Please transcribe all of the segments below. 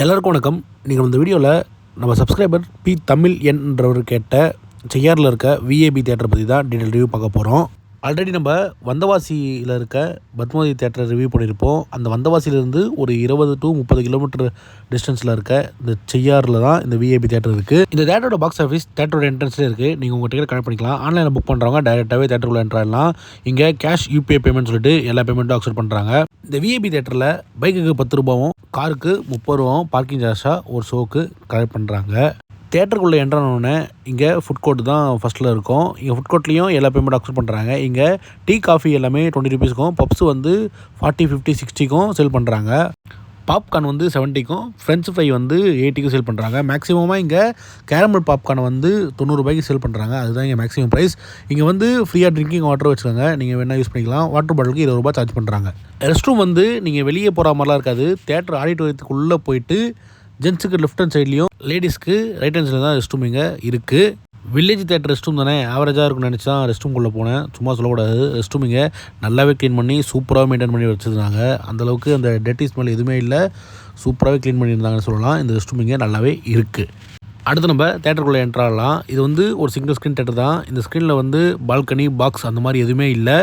எல்லாருக்கும் வணக்கம். நீங்கள் இந்த வீடியோவில் நம்ம சப்ஸ்கிரைபர் பி தமிழ் என்றவர் கேட்ட செய்யாறில் இருக்க விஏபி தேட்டரை பற்றி தான் டீட்டெயில் ரிவ்யூ பார்க்க போகிறோம். ஆல்ரெடி நம்ம வந்தவாசியில் இருக்க பத்மாவதி தேட்டரை ரிவ்யூ பண்ணியிருப்போம். அந்த வந்தவாசியிலேருந்து ஒரு 20 to 30 கிலோமீட்டர் டிஸ்டன்ஸில் இருக்க இந்த செய்யாறில் தான் இந்த விஏபி தேட்டர் இருக்குது. இந்த தேட்டரோட பாக்ஸ் ஆஃபீஸ் தேட்டரோட என்ட்ரன்ஸ்லேயே இருக்குது. நீங்கள் உங்கள் டிக்கெட் கனெக்ட் பண்ணிக்கலாம். ஆன்லைனில் புக் பண்ணுறவங்க டேரெக்டாகவே தேட்டருக்குள்ளே என்ட்ராடலாம். இங்கே கேஷ் யூபிஐ பேமெண்ட் சொல்லிட்டு எல்லா பேமெண்ட்டும் அக்செப்ட் பண்ணுறாங்க. இந்த விஏபி தேட்டரில் பைக்குக்கு 10 ரூபாவும் காருக்கு 30 ரூபாவும் பார்க்கிங் சார்ஜாக ஒரு ஷோக்கு கலெக்ட் பண்ணுறாங்க. தேட்டருக்குள்ளே என்ட்ரானோடனே இங்கே ஃபுட் கோர்ட் தான் ஃபஸ்ட்டில் இருக்கும். இங்கே ஃபுட் கோர்ட்லேயும் எல்லா பேமெண்ட் அக்செப்ட் பண்ணுறாங்க. இங்கே டீ காஃபி எல்லாமே 20 ரூபீஸ்க்கும், பப்ஸ் வந்து 40, 50, 60க்கும் சேல் பண்ணுறாங்க. பாப்கார்ன் வந்து 70க்கும், ஃப்ரெஞ்ச் ஃப்ரை வந்து 80க்கும் சேல் பண்ணுறாங்க. மேக்ஸிமமாக இங்கே கேரமல் பாப்கார்ன் வந்து 90 ரூபாய்க்கு சேல் பண்ணுறாங்க. அதுதான் இங்கே மேக்ஸிமம் ப்ரைஸ். இங்கே வந்து ஃப்ரீயாக ட்ரிங்கிங் வாட்டர் வச்சுக்கோங்க. நீங்கள் வேணால் யூஸ் பண்ணிக்கலாம். வாட்டர் பாட்டிலுக்கு 20 ரூபா சார்ஜ் பண்ணுறாங்க. ரெஸ்ட் ரூம் வந்து நீங்கள் வெளியே போகிற மாதிரிலாம் இருக்காது. தேட்டர் ஆடிட்டோரியத்துக்குள்ளே போயிட்டு ஜென்ஸுக்கு லெஃப்ட் ஹேண்ட் சைட்லேயும் லேடிஸ்க்கு ரைட் ஹேண்ட் சைடில் தான் ரெஸ்ட் ரூம் இங்கே இருக்குது. வில்லேஜ் தேட்டர் ரெஸ்ட் ரூம் தானே, ஆவரேஜாக இருக்குன்னு நினச்சி தான் ரெஸ்ட் ரூம்குள்ளே போனேன். சும்மா சொல்லக்கூடாது. ரெஸ்ட் ரூம் இங்கே நல்லாவே க்ளீன் பண்ணி சூப்பராக மெயின்டைன் பண்ணி வச்சுருந்தாங்க. அந்தளவுக்கு அந்த டெட்டி ஸ்மெல் எதுவுமே இல்லை. சூப்பராகவே க்ளீன் பண்ணியிருந்தாங்கன்னு சொல்லலாம். இந்த ரெஸ்ட் ரூம் இங்கே நல்லாவே இருக்குது. அடுத்து நம்ம தேட்டருக்குள்ளே என்ட்ராகலாம். இது வந்து ஒரு சிங்கிள் ஸ்க்ரீன் தேட்டர் தான். இந்த ஸ்க்ரீனில் வந்து பால்கனி பாக்ஸ் அந்த மாதிரி எதுவுமே இல்லை.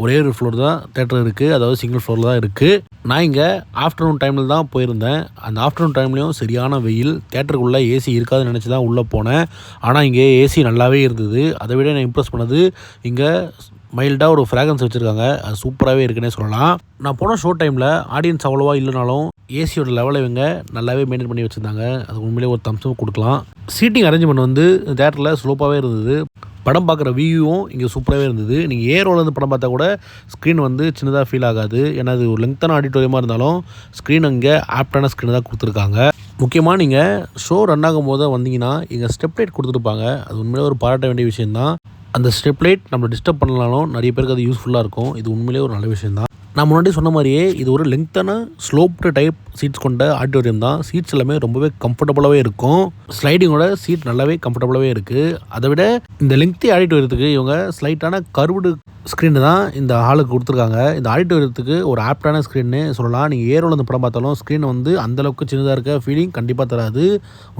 ஒரே ஒரு ஃப்ளோர் தான் தேட்டர் இருக்குது. அதாவது சிங்கிள் ஃப்ளோரில் தான் இருக்குது. நான் இங்கே ஆஃப்டர்நூன் டைமில் தான் போயிருந்தேன். அந்த ஆஃப்டர்நூன் டைம்லேயும் சரியான வெயில். தேட்டருக்குள்ளே ஏசி இருக்காதுன்னு நினச்சி தான் உள்ளே போனேன். ஆனால் இங்கே ஏசி நல்லாவே இருந்தது. அதை விட நான் இம்ப்ரெஸ் பண்ணது இங்கே மைல்டாக ஒரு ஃப்ராக்ரன்ஸ் வச்சுருக்காங்க. அது சூப்பராகவே இருக்குன்னே சொல்லலாம். நான் போன ஷோ டைமில் ஆடியன்ஸ் அவ்வளோவா இல்லைனாலும் ஏசியோட லெவலை இவங்க நல்லாவே மெயின்டைன் பண்ணி வச்சுருந்தாங்க. அது உண்மையிலே ஒரு தம்ஸும் கொடுக்கலாம். சீட்டிங் அரேஞ்ச்மெண்ட் வந்து தேட்டரில் ஸ்லோப்பாகவே இருந்தது. படம் பார்க்குற வியூவும் இங்கே சூப்பராகவே இருந்தது. நீங்கள் ஏரோலேருந்து படம் பார்த்தா கூட ஸ்க்ரீன் வந்து சின்னதாக ஃபீல் ஆகாது. ஏன்னா அது ஒரு லெங்க்த்தான ஆடிட்டோரியமாக இருந்தாலும் ஸ்க்ரீன் இங்கே ஆப்டான ஸ்க்ரீன் தான் கொடுத்துருக்காங்க. முக்கியமாக நீங்கள் ஷோ ரன் ஆகும் போது வந்தீங்கன்னா இங்கே ஸ்டெப் லைட் கொடுத்துருப்பாங்க. அது உண்மையிலே ஒரு பாராட்ட வேண்டிய விஷயந்தான். அந்த ஸ்டெப் லைட் நம்மளை டிஸ்டர்ப் பண்ணலாலும் நிறைய பேருக்கு அது யூஸ்ஃபுல்லாக இருக்கும். இது உண்மையிலே ஒரு நல்ல விஷயந்தான். நான் முன்னாடி சொன்ன மாதிரியே இது ஒரு லெங்க்த்தான ஸ்லோப்டு டைப் சீட்ஸ் கொண்ட ஆடிட்டோரியம் தான். சீட்ஸ் எல்லாமே ரொம்பவே கம்ஃபர்டபுளாகவே இருக்கும். ஸ்லைடிங்கோட சீட் நல்லாவே கம்ஃபர்டபுளாகவே இருக்குது. அதை விட இந்த லெங்க்தி ஆடிட்டோரியத்துக்கு இவங்க ஸ்லைட்டான கர்வ்டு ஸ்க்ரீன் தான் இந்த ஹாலுக்கு கொடுத்துருக்காங்க. இந்த ஆடிட்டோரியத்துக்கு ஒரு ஆப்டான ஸ்க்ரீன்னு சொல்லலாம். நீங்கள் ஏரோவில் இந்த படம் பார்த்தாலும் ஸ்க்ரீன் வந்து அந்தளவுக்கு சின்னதாக இருக்க ஃபீலிங் கண்டிப்பாக தராது.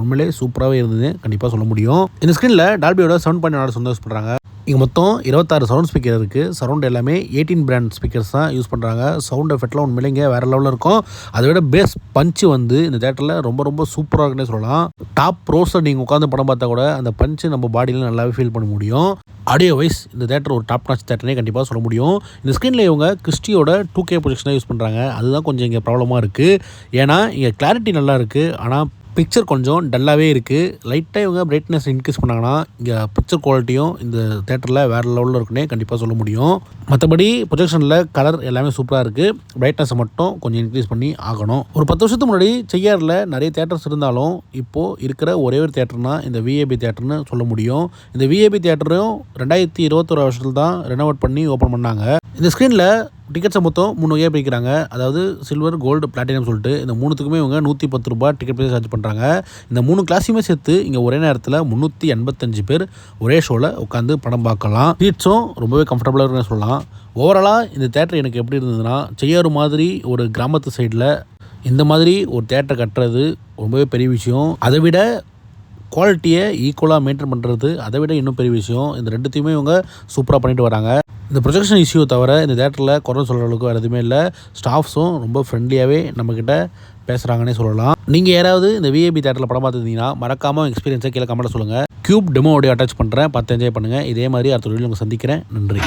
உண்மையிலே சூப்பராகவே இருந்தது கண்டிப்பாக சொல்ல முடியும். இந்த ஸ்க்ரீனில் டால்பியோட 7.4 யூஸ் பண்ணுறாங்க. இங்கே மொத்தம் 26 சவுண்ட் ஸ்பீக்கர் இருக்குது. சரௌண்ட் எல்லாமே 18 பிராண்ட் ஸ்பீக்கர்ஸ் தான் யூஸ் பண்ணுறாங்க. சவுண்ட் எஃபெக்ட்லாம் உண்மையிலே இங்கே வேறு லெவலில் இருக்கும். அதை விட பேஸ் பஞ்சு வந்து இந்த தேட்டரில் ரொம்ப ரொம்ப சூப்பராக இருக்குன்னே சொல்லலாம். டாப் ரோஸில் நீங்கள் உட்காந்து படம் பார்த்தா கூட அந்த பஞ்சு நம்ம பாடியில் நல்லாவே ஃபீல் பண்ண முடியும். ஆடியோ வைஸ் இந்த தேட்டர் ஒரு டாப் நாச் தேட்டர்னே கண்டிப்பாக சொல்ல முடியும். இந்த ஸ்க்ரீனில் இவங்க கிறிஸ்டியோட 2K ப்ரொஜெக்ஷனாக யூஸ் பண்ணுறாங்க. அதுதான் கொஞ்சம் இங்கே ப்ராப்ளமாக இருக்குது. ஏன்னா இங்கே கிளாரிட்டி நல்லா இருக்குது. ஆனால் பிக்சர் கொஞ்சம் டல்லாகவே இருக்குது. லைட்டாக இவங்க பிரைட்னஸ் இன்க்ரீஸ் பண்ணாங்கன்னா இங்கே பிக்சர் குவாலிட்டியும் இந்த தேட்டரில் வேறு லெவலில் இருக்குன்னே கண்டிப்பாக சொல்ல முடியும். மற்றபடி ப்ரொஜெக்ஷனில் கலர் எல்லாமே சூப்பராக இருக்குது. பிரைட்னஸை மட்டும் கொஞ்சம் இன்க்ரீஸ் பண்ணி ஆகணும். ஒரு 10 வருஷத்துக்கு முன்னாடி செய்யாறில் நிறைய தேட்டர்ஸ் இருந்தாலும் இப்போது இருக்கிற ஒரே ஒரு தேட்டர்னால் இந்த விஏபி தேட்டர்னு சொல்ல முடியும். இந்த விஏபி தேட்டரும் 2021 வருஷத்தில் தான் ரெனோவேட் பண்ணி ஓப்பன் பண்ணாங்க. இந்த ஸ்க்ரீனில் டிக்கெட்ஸை மொத்தம் 3 வகையாக பிரிக்கிறாங்க. அதாவது சில்வர், கோல்டு, பிளாட்டினம் சொல்லிட்டு இந்த மூணுத்துக்குமே இவங்க 110 ரூபா டிக்கெட் ப்ரைஸ் சார்ஜ் பண்ணுறாங்க. இந்த 3 கிளாஸையுமே சேர்த்து இங்கே ஒரே நேரத்தில் 385 பேர் ஒரே ஷோவில் உட்காந்து படம் பார்க்கலாம். சீட்ஸும் ரொம்பவே கம்ஃபர்டபுளாக இருக்குன்னு சொல்லலாம். ஓவராலாக இந்த தேட்டர் எனக்கு எப்படி இருந்ததுன்னா, செய்யாறு மாதிரி ஒரு கிராமத்து சைடில் இந்த மாதிரி ஒரு தேட்டர் கட்டுறது ரொம்பவே பெரிய விஷயம். அதை விட குவாலிட்டியை ஈக்குவலாக மெயின்டைன் பண்ணுறது அதை விட இன்னும் பெரிய விஷயம். இந்த ரெண்டுத்தையுமே இவங்க சூப்பராக பண்ணிட்டு வராங்க. இந்த ப்ரொஜெக்ஷன் இஷ்யூ தவிர இந்த தேட்டரில் குறை சொல்கிற அளவுக்கு வேறு எதுவுமே இல்லை. ஸ்டாஃப்ஸும் ரொம்ப ஃப்ரெண்ட்லியாகவே நம்மக்கிட்ட பேசுகிறாங்கன்னே சொல்லலாம். நீங்கள் யாராவது இந்த விஏபி தேட்டரில் படம் பார்த்துருந்தீங்கன்னா மறக்காமல் எக்ஸ்பீரியன்ஸை கீழே கமெண்ட்டில் சொல்லுங்கள். க்யூப் டெமோவோடய அட்டாச் பண்ணுறேன், பார்த்து என்ஜாய் பண்ணுங்கள். இதே மாதிரி அடுத்த வீடியோவில் உங்களை சந்திக்கிறேன். நன்றி.